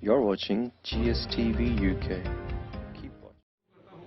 You're watching GSTV UK. Keep watching.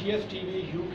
GSTV UK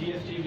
GSTV,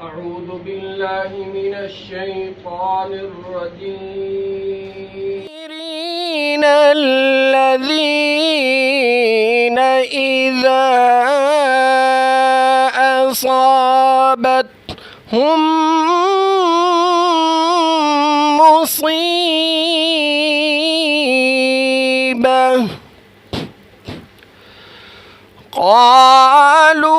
أعوذ بالله من الشيطان الرجيم الذين إذا أصابتهم مصيبة قالوا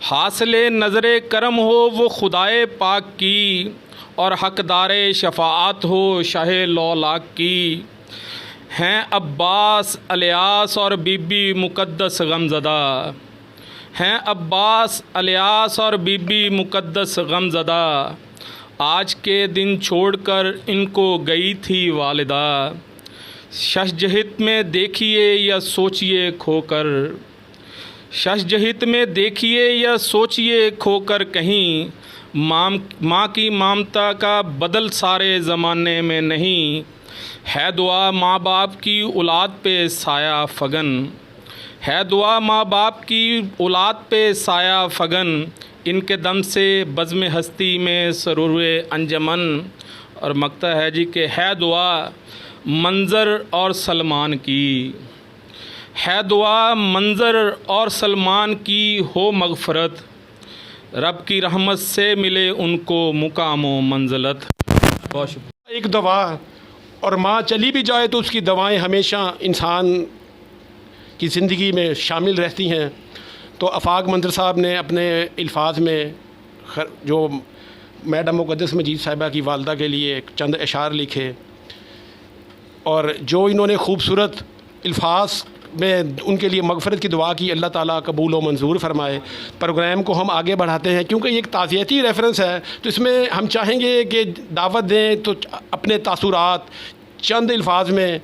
حاصل نظر کرم ہو وہ خدائے پاک کی، اور حقدار شفاعت ہو شاہ لولاک کی۔ ہیں عباس الیاس اور بی بی مقدس غمزدہ، ہیں عباس الیاس اور بی بی مقدس غمزدہ، آج کے دن چھوڑ کر ان کو گئی تھی والدہ۔ ششجہت میں دیکھیے یا سوچیے کھو کر، ششجہت میں دیکھیے یا سوچیے کھو کر کہیں، ماں کی ممتا کا بدل سارے زمانے میں نہیں۔ ہے دعا ماں باپ کی اولاد پہ سایہ فگن، ہے دعا ماں باپ کی اولاد پہ سایہ فگن، ان کے دم سے بزم ہستی میں سرور انجمن۔ اور مقطع ہے جی کہ ہے دعا منظر اور سلمان کی، ہے دعا منظر اور سلمان کی ہو مغفرت، رب کی رحمت سے ملے ان کو مقام و منزلت۔ بہت شکریہ۔ ایک دوا، اور ماں چلی بھی جائے تو اس کی دوائیں ہمیشہ انسان کی زندگی میں شامل رہتی ہیں۔ تو آفاق منظر صاحب نے اپنے الفاظ میں جو میڈم مقدس مجید صاحبہ کی والدہ کے لیے چند اشعار لکھے، اور جو انہوں نے خوبصورت الفاظ میں ان کے لیے مغفرت کی دعا کی، اللہ تعالیٰ قبول و منظور فرمائے۔ پروگرام کو ہم آگے بڑھاتے ہیں کیونکہ یہ ایک تعزیتی ریفرنس ہے، تو اس میں ہم چاہیں گے کہ دعوت دیں تو اپنے تاثرات چند الفاظ میں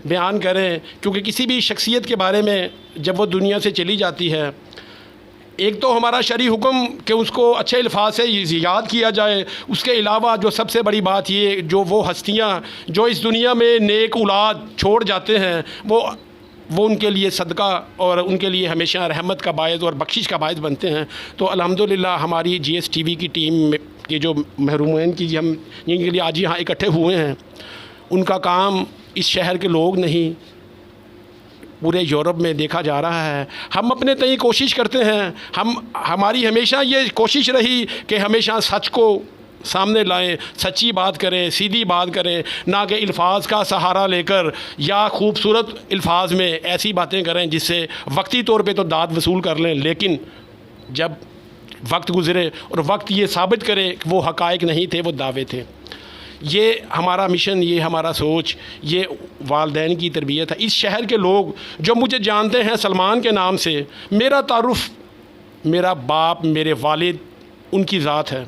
بیان کریں، کیونکہ کسی بھی شخصیت کے بارے میں جب وہ دنیا سے چلی جاتی ہے، ایک تو ہمارا شرعی حکم کہ اس کو اچھے الفاظ سے یاد کیا جائے، اس کے علاوہ جو سب سے بڑی بات یہ جو وہ ہستیاں جو اس دنیا میں نیک اولاد چھوڑ جاتے ہیں وہ ان کے لیے صدقہ اور ان کے لیے ہمیشہ رحمت کا باعث اور بخشش کا باعث بنتے ہیں۔ تو الحمدللہ ہماری جی ایس ٹی وی کی ٹیم کے جو محرومین کی ہم جن کے لیے آج یہاں اکٹھے ہوئے ہیں، ان کا کام اس شہر کے لوگ نہیں پورے یورپ میں دیکھا جا رہا ہے۔ ہم اپنے تئیں کوشش کرتے ہیں، ہماری ہمیشہ یہ کوشش رہی کہ ہمیشہ سچ کو سامنے لائیں، سچی بات کریں، سیدھی بات کریں، نہ کہ الفاظ کا سہارا لے کر یا خوبصورت الفاظ میں ایسی باتیں کریں جس سے وقتی طور پہ تو داد وصول کر لیں، لیکن جب وقت گزرے اور وقت یہ ثابت کرے کہ وہ حقائق نہیں تھے، وہ دعوے تھے۔ یہ ہمارا مشن، یہ ہمارا سوچ، یہ والدین کی تربیت ہے۔ اس شہر کے لوگ جو مجھے جانتے ہیں سلمان کے نام سے، میرا تعارف میرا باپ، میرے والد، ان کی ذات ہے۔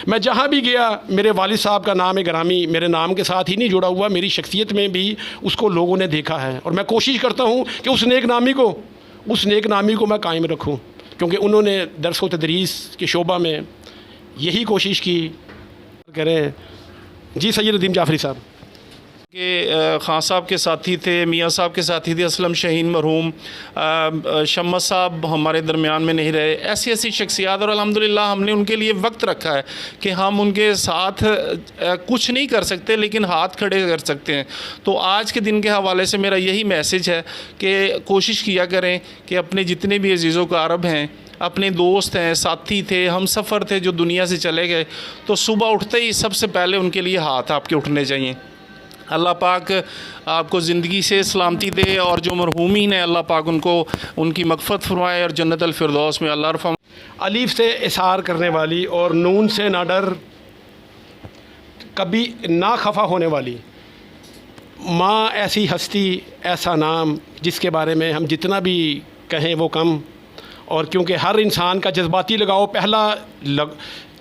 میں جہاں بھی گیا میرے والد صاحب کا نام گرامی میرے نام کے ساتھ ہی نہیں جڑا ہوا، میری شخصیت میں بھی اس کو لوگوں نے دیکھا ہے، اور میں کوشش کرتا ہوں کہ اس نیک نامی کو میں قائم رکھوں، کیونکہ انہوں نے درس و تدریس کے شعبہ میں یہی کوشش کی کریں۔ جی سید ندیم جعفری صاحب کہ خان صاحب کے ساتھی تھے، میاں صاحب کے ساتھی تھے، اسلم شہین مرحوم، شمس صاحب ہمارے درمیان میں نہیں رہے، ایسی شخصیات، اور الحمدللہ ہم نے ان کے لیے وقت رکھا ہے کہ ہم ان کے ساتھ کچھ نہیں کر سکتے لیکن ہاتھ کھڑے کر سکتے ہیں۔ تو آج کے دن کے حوالے سے میرا یہی میسج ہے کہ کوشش کیا کریں کہ اپنے جتنے بھی عزیز و اقارب ہیں، اپنے دوست ہیں، ساتھی تھے، ہم سفر تھے جو دنیا سے چلے گئے، تو صبح اٹھتے ہی سب سے پہلے ان کے لیے ہاتھ آپ کے اٹھنے چاہیے۔ اللہ پاک آپ کو زندگی سے سلامتی دے، اور جو مرحومین ہیں اللہ پاک ان کو ان کی مغفرت فرمائے اور جنت الفردوس میں اللہ رفع۔ الف سے اثار کرنے والی اور نون سے نہ ڈر، کبھی نہ خفا ہونے والی ماں، ایسی ہستی، ایسا نام جس کے بارے میں ہم جتنا بھی کہیں وہ کم، اور کیونکہ ہر انسان کا جذباتی لگاؤ پہلا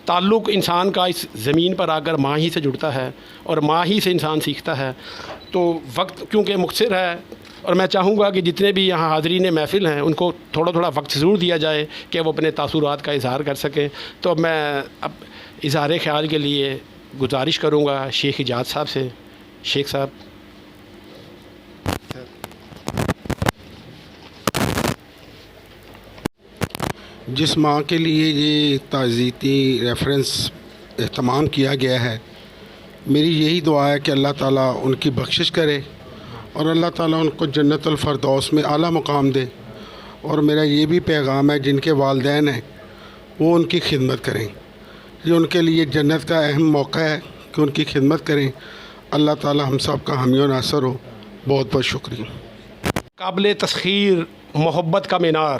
تعلق انسان کا اس زمین پر آ کر ماں ہی سے جڑتا ہے، اور ماں ہی سے انسان سیکھتا ہے۔ تو وقت کیونکہ مختصر ہے، اور میں چاہوں گا کہ جتنے بھی یہاں حاضرین محفل ہیں ان کو تھوڑا تھوڑا وقت ضرور دیا جائے کہ وہ اپنے تاثرات کا اظہار کر سکیں۔ تو میں اب اظہار خیال کے لیے گزارش کروں گا شیخ ایجاد صاحب سے۔ شیخ صاحب۔ جس ماں کے لیے یہ تعزیتی ریفرنس اہتمام کیا گیا ہے، میری یہی دعا ہے کہ اللہ تعالیٰ ان کی بخشش کرے اور اللہ تعالیٰ ان کو جنت الفردوس میں اعلیٰ مقام دے، اور میرا یہ بھی پیغام ہے جن کے والدین ہیں وہ ان کی خدمت کریں، یہ ان کے لیے جنت کا اہم موقع ہے کہ ان کی خدمت کریں۔ اللہ تعالیٰ ہم سب کا حامی و ناصر ہو۔ بہت بہت شکریہ۔ قابل تسخیر محبت کا مینار،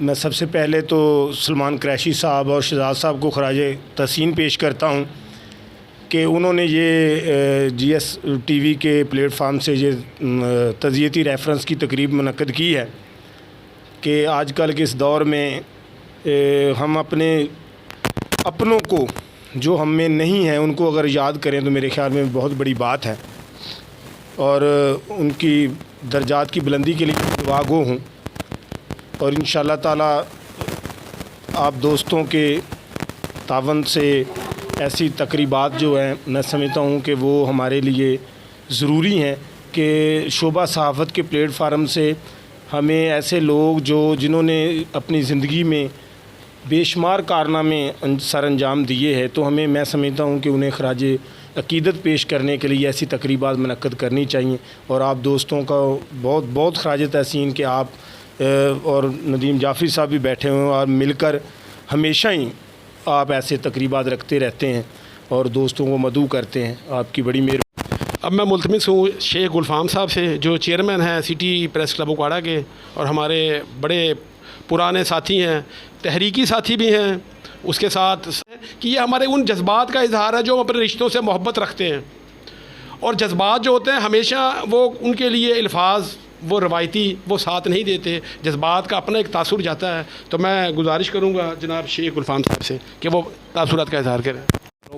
میں سب سے پہلے تو سلمان قریشی صاحب اور شہزاد صاحب کو خراج تحسین پیش کرتا ہوں کہ انہوں نے یہ جی ایس ٹی وی کے پلیٹ فارم سے یہ تعزیتی ریفرنس کی تقریب منعقد کی ہے کہ آج کل کے اس دور میں ہم اپنوں کو جو ہم میں نہیں ہیں ان کو اگر یاد کریں تو میرے خیال میں بہت بڑی بات ہے، اور ان کی درجات کی بلندی کے لیے دعا گو ہوں، اور انشاءاللہ تعالی آپ دوستوں کے تعاون سے ایسی تقریبات جو ہیں میں سمجھتا ہوں کہ وہ ہمارے لیے ضروری ہیں کہ شعبہ صحافت کے پلیٹ فارم سے ہمیں ایسے لوگ جنہوں نے اپنی زندگی میں بے شمار کارنامے سر انجام دیے ہیں، تو میں سمجھتا ہوں کہ انہیں خراج عقیدت پیش کرنے کے لیے ایسی تقریبات منعقد کرنی چاہیے، اور آپ دوستوں کا بہت بہت خراج تحسین کہ آپ اور ندیم جعفری صاحب بھی بیٹھے ہوئے اور مل کر ہمیشہ ہی آپ ایسے تقریبات رکھتے رہتے ہیں اور دوستوں کو مدعو کرتے ہیں، آپ کی بڑی مہربانی۔ اب میں ملتمس ہوں شیخ گلفام صاحب سے جو چیئرمین ہیں سٹی پریس کلب اکواڑہ کے اور ہمارے بڑے پرانے ساتھی ہیں، تحریکی ساتھی بھی ہیں، اس کے ساتھ کہ یہ ہمارے ان جذبات کا اظہار ہے جو ہم اپنے رشتوں سے محبت رکھتے ہیں، اور جذبات جو ہوتے ہیں ہمیشہ وہ ان کے لیے الفاظ وہ روایتی وہ ساتھ نہیں دیتے، جذبات کا اپنا ایک تاثر جاتا ہے۔ تو میں گزارش کروں گا جناب شیخ گلفام صاحب سے کہ وہ تاثرات کا اظہار کریں۔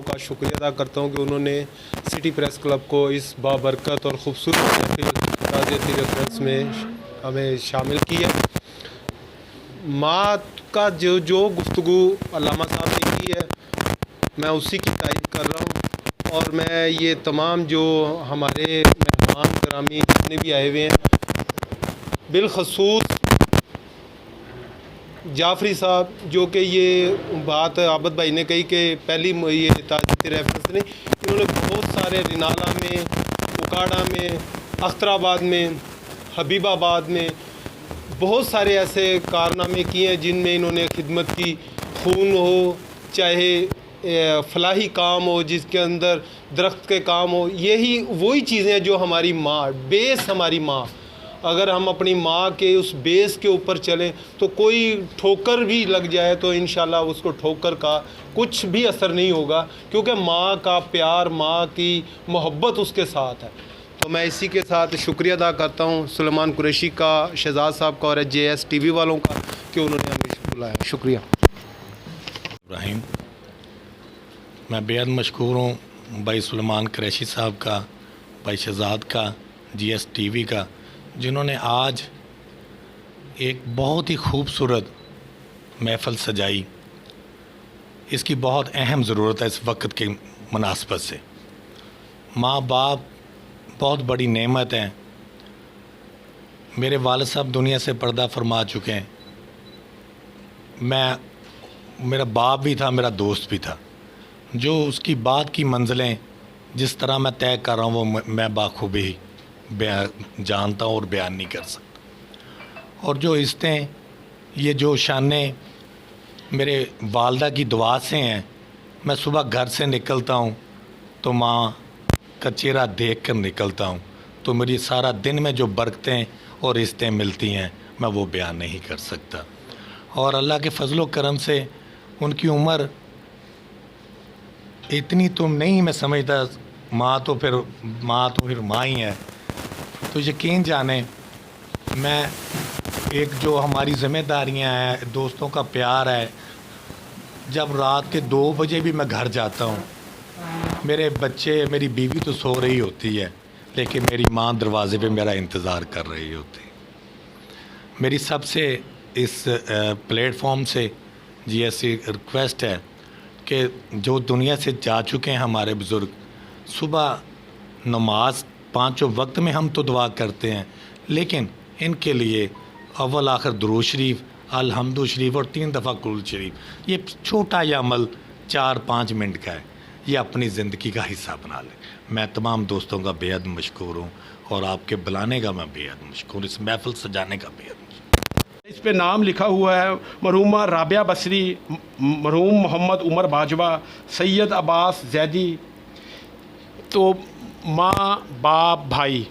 کا شکریہ ادا کرتا ہوں کہ انہوں نے سٹی پریس کلب کو اس بابرکت اور خوبصورت تعزیتی ریفرنس میں ہمیں شامل کیا۔ ماں کا جو گفتگو علامہ صاحب نے کی ہے میں اسی کی تائید کر رہا ہوں، اور میں یہ تمام جو ہمارے مہمان گرامی جتنے بھی آئے ہوئے ہیں، بالخصوص جعفری صاحب جو کہ یہ بات عابد بھائی نے کہی کہ پہلی یہ تعزیتی ریفرنس نہیں، انہوں نے بہت سارے رینالہ میں، اکاڑا میں، اختر آباد میں، حبیب آباد میں بہت سارے ایسے کارنامے کیے ہیں جن میں انہوں نے خدمت کی، خون ہو چاہے فلاحی کام ہو جس کے اندر درخت کے کام ہو، یہی وہی چیزیں ہیں جو ہماری ماں بیس ہماری ماں، اگر ہم اپنی ماں کے اس بیس کے اوپر چلیں تو کوئی ٹھوکر بھی لگ جائے تو انشاءاللہ اس کو ٹھوکر کا کچھ بھی اثر نہیں ہوگا، کیونکہ ماں کا پیار، ماں کی محبت اس کے ساتھ ہے۔ تو میں اسی کے ساتھ شکریہ ادا کرتا ہوں سلمان قریشی کا، شہزاد صاحب کا اور جے ایس ٹی وی والوں کا کہ انہوں نے ہمیں بلایا۔ شکریہ۔ ابراہیم، میں بےحد مشکور ہوں بھائی سلمان قریشی صاحب کا، بھائی شہزاد کا، جی ایس ٹی وی کا، جنہوں نے آج ایک بہت ہی خوبصورت محفل سجائی۔ اس کی بہت اہم ضرورت ہے اس وقت کے مناسبت سے۔ ماں باپ بہت بڑی نعمت ہیں۔ میرے والد صاحب دنیا سے پردہ فرما چکے ہیں، میرا باپ بھی تھا، میرا دوست بھی تھا، جو اس کی بات کی منزلیں جس طرح میں طے کر رہا ہوں وہ میں بخوبی جانتا ہوں اور بیان نہیں کر سکتا۔ اور جو عزتیں، یہ جو شانیں میرے والدہ کی دعا سے ہیں، میں صبح گھر سے نکلتا ہوں تو ماں کا چہرہ دیکھ کر نکلتا ہوں، تو میری سارا دن میں جو برکتیں اور عزتیں ملتی ہیں میں وہ بیان نہیں کر سکتا۔ اور اللہ کے فضل و کرم سے ان کی عمر اتنی تو نہیں میں سمجھتا، ماں تو پھر ماں ہی ہے، تو یقین جانیں میں ایک جو ہماری ذمہ داریاں ہیں، دوستوں کا پیار ہے، جب رات کے 2 بجے بھی میں گھر جاتا ہوں، میرے بچے، میری بیوی تو سو رہی ہوتی ہے لیکن میری ماں دروازے پہ میرا انتظار کر رہی ہوتی۔ میری سب سے اس پلیٹ فارم سے جی ایسی ریکویسٹ ہے کہ جو دنیا سے جا چکے ہیں ہمارے بزرگ، صبح نماز 5 وقت میں ہم تو دعا کرتے ہیں، لیکن ان کے لیے اول آخر درود شریف، الحمد شریف اور 3 دفعہ قرآن شریف، یہ چھوٹا یہ عمل 4-5 منٹ کا ہے، یہ اپنی زندگی کا حصہ بنا لیں۔ میں تمام دوستوں کا بےحد مشکور ہوں اور آپ کے بلانے کا میں بےحد مشکور ہوں، اس محفل سجانے کا بےحد مشکور۔ اس پہ نام لکھا ہوا ہے مرحومہ رابعہ بصری، مرحوم محمد عمر باجوہ، سید عباس زیدی۔ تو ماں، باپ، بھائی،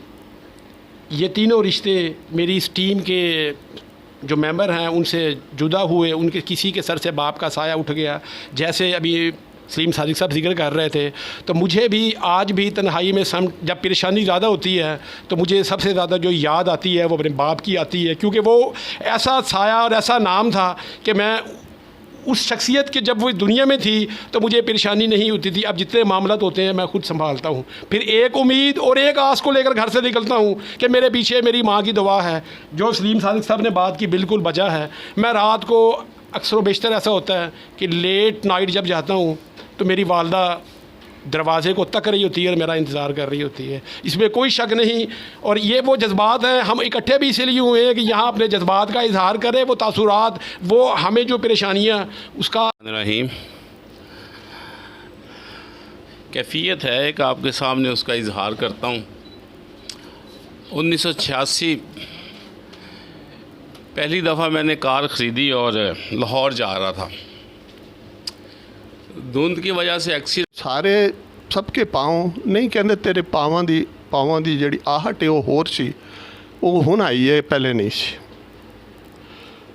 یہ تینوں رشتے میری اس ٹیم کے جو ممبر ہیں ان سے جدا ہوئے، ان کے کسی کے سر سے باپ کا سایہ اٹھ گیا، جیسے ابھی سلیم صادق صاحب ذکر کر رہے تھے. تو مجھے بھی آج بھی تنہائی میں جب پریشانی زیادہ ہوتی ہے تو مجھے سب سے زیادہ جو یاد آتی ہے وہ اپنے باپ کی آتی ہے، کیونکہ وہ ایسا سایہ اور ایسا نام تھا کہ میں اس شخصیت کے جب وہ دنیا میں تھی تو مجھے پریشانی نہیں ہوتی تھی. اب جتنے معاملات ہوتے ہیں میں خود سنبھالتا ہوں، پھر ایک امید اور ایک آس کو لے کر گھر سے نکلتا ہوں کہ میرے پیچھے میری ماں کی دعا ہے. جو سلیم صادق صاحب نے بات کی بالکل بجا ہے. میں رات کو اکثر و بیشتر ایسا ہوتا ہے کہ لیٹ نائٹ جب جاتا ہوں تو میری والدہ دروازے کو تک رہی ہوتی ہے اور میرا انتظار کر رہی ہوتی ہے، اس میں کوئی شک نہیں. اور یہ وہ جذبات ہیں، ہم اکٹھے بھی اسی لیے ہوئے ہیں کہ یہاں اپنے جذبات کا اظہار کریں، وہ تاثرات، وہ ہمیں جو پریشانیاں اس کا رحیم کیفیت ہے کہ آپ کے سامنے اس کا اظہار کرتا ہوں. 1986 پہلی دفعہ میں نے کار خریدی اور لاہور جا رہا تھا. دھند کی وجہ سے ایکسیڈنٹ ਸਾਰੇ ਸਭ ਕੇ ਪਾਉਂ ਨਹੀਂ ਕਹਿੰਦੇ ਤੇਰੇ ਪਾਵਾਂ ਦੀ ਜਿਹੜੀ ਆਹਟ ਹੈ ਉਹ ਹੋਰ ਸੀ, ਉਹ ਹੁਣ ਆਈ ਹੈ, ਪਹਿਲੇ ਨਹੀਂ ਸੀ.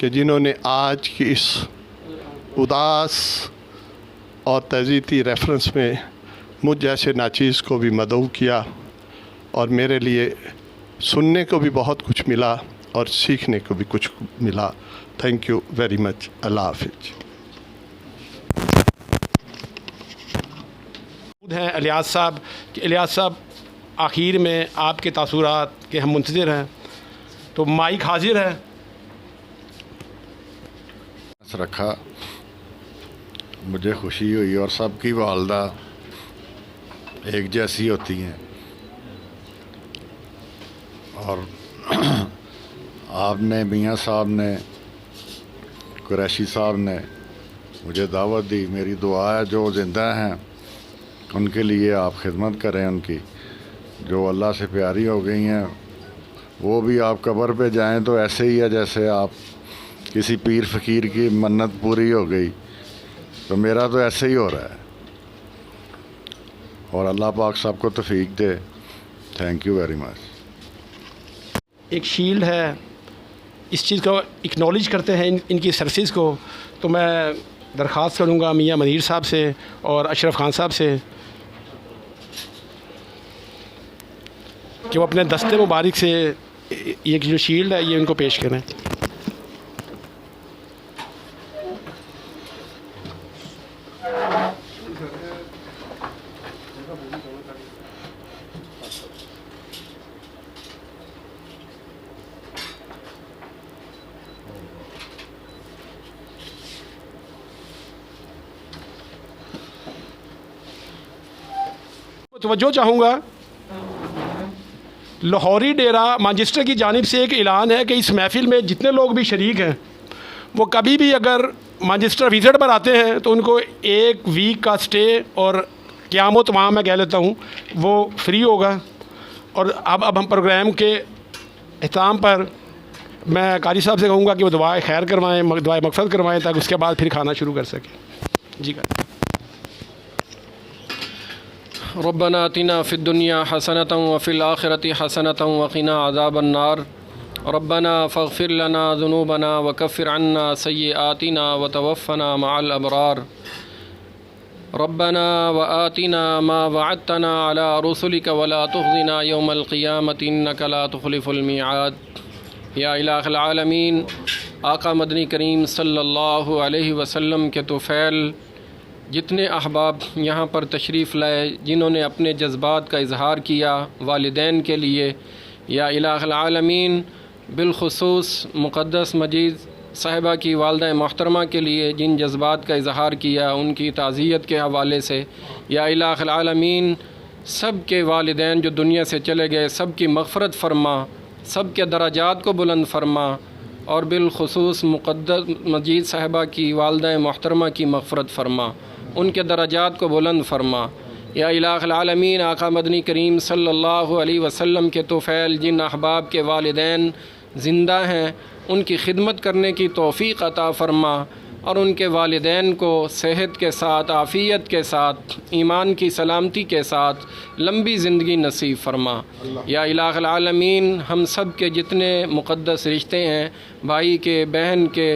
کہ جنہوں نے آج کی اس اداس اور تعزیتی ریفرنس میں مجھ جیسے ناچیز کو بھی مدعو کیا، اور میرے لیے سننے کو بھی بہت کچھ ملا اور سیکھنے کو بھی کچھ ملا. Thank you very much. اللہ حافظ. ہیں الیاس صاحب کہ الیاس صاحب آخر میں آپ کے تاثرات کے ہم منتظر ہیں، تو مائک حاضر ہے. رکھا مجھے خوشی ہوئی، اور سب کی والدہ ایک جیسی ہوتی ہیں، اور آپ نے، میاں صاحب نے، قریشی صاحب نے مجھے دعوت دی. میری دعا ہے جو زندہ ہیں ان کے لیے آپ خدمت کریں، ان کی جو اللہ سے پیاری ہو گئی ہیں وہ بھی آپ قبر پہ جائیں تو ایسے ہی ہے جیسے آپ کسی پیر فقیر کی منت پوری ہو گئی. تو میرا تو ایسے ہی ہو رہا ہے، اور اللہ پاک سب کو توفیق دے. Thank you very much. ایک شیلڈ ہے، اس چیز کو اکنالج کرتے ہیں ان کی سروسز کو. تو میں درخواست کروں گا میاں منیر صاحب سے اور اشرف خان صاحب سے کہ وہ اپنے دستے مبارک سے یہ جو شیلڈ ہے یہ ان کو پیش کریں. توجہ چاہوں گا، لاہوری ڈیرہ مانچسٹر کی جانب سے ایک اعلان ہے کہ اس محفل میں جتنے لوگ بھی شریک ہیں وہ کبھی بھی اگر مانچسٹر وزٹ پر آتے ہیں تو ان کو 1 ویک کا سٹے اور قیام و تمام میں کہہ لیتا ہوں وہ فری ہوگا. اور اب ہم پروگرام کے اختتام پر میں قاری صاحب سے کہوں گا کہ وہ دعائے خیر کروائیں، دعائے مغفرت کروائیں، تاکہ اس کے بعد پھر کھانا شروع کر سکیں. جی ربنا آتنا فی الدنیا حسنۃ وفی الآخرۃ حسنۃ وقنا عذاب النار. ربنا فاغفر لنا ذنوبنا وکفر عنا سیئاتنا وتوفنا مع الابرار. ربنا وآتنا ما وعدتنا على رسلك ولا تخزنا يوم القيامة إنك لا تخلف الميعاد. یا الہ العالمین، آقا مدنی کریم صلی اللہ علیہ وسلم کے طفیل جتنے احباب یہاں پر تشریف لائے، جنہوں نے اپنے جذبات کا اظہار کیا والدین کے لیے، یا الہ العالمین بالخصوص مقدس مجید صاحبہ کی والدہ محترمہ کے لیے جن جذبات کا اظہار کیا ان کی تعزیت کے حوالے سے، یا الہ العالمین سب کے والدین جو دنیا سے چلے گئے سب کی مغفرت فرما، سب کے درجات کو بلند فرما، اور بالخصوص مقدس مجید صاحبہ کی والدہ محترمہ کی مغفرت فرما، ان کے درجات کو بلند فرما. یا الہ العالمین آقا مدنی کریم صلی اللہ علیہ وسلم کے طفیل جن احباب کے والدین زندہ ہیں ان کی خدمت کرنے کی توفیق عطا فرما، اور ان کے والدین کو صحت کے ساتھ، عافیت کے ساتھ، ایمان کی سلامتی کے ساتھ لمبی زندگی نصیب فرما. یا الہ العالمین ہم سب کے جتنے مقدس رشتے ہیں، بھائی کے، بہن کے،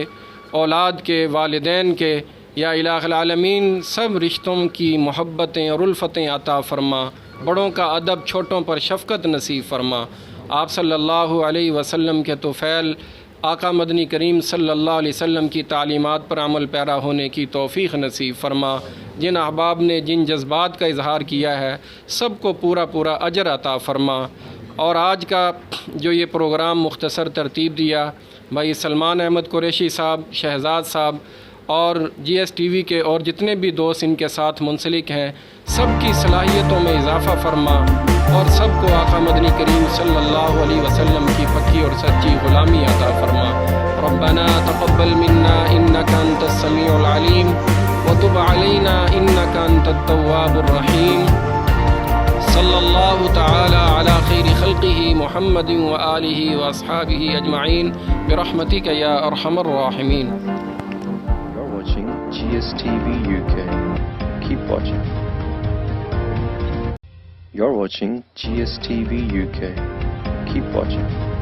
اولاد کے، والدین کے، یا الہ العالمین سب رشتوں کی محبتیں اور الفتیں عطا فرما. بڑوں کا ادب، چھوٹوں پر شفقت نصیب فرما. آپ صلی اللہ علیہ وسلم کے طفیل آقا مدنی کریم صلی اللہ علیہ وسلم کی تعلیمات پر عمل پیرا ہونے کی توفیق نصیب فرما. جن احباب نے جن جذبات کا اظہار کیا ہے سب کو پورا پورا اجر عطا فرما. اور آج کا جو یہ پروگرام مختصر ترتیب دیا بھائی سلمان احمد قریشی صاحب، شہزاد صاحب اور جی ایس ٹی وی کے اور جتنے بھی دوست ان کے ساتھ منسلک ہیں، سب کی صلاحیتوں میں اضافہ فرما، اور سب کو آقا مدنی کریم صلی اللہ علیہ وسلم کی پکی اور سچی غلامی عطا فرما. ربنا تقبل منا انك انت السميع العليم وتب علينا انك انت التواب الرحيم. صلی اللہ تعالی علی خیر خلقہ محمد وآلہ واصحابہ اجمعین برحمتک یا ارحم الراحمین. GSTV UK. Keep watching. You're watching GSTV UK. Keep watching.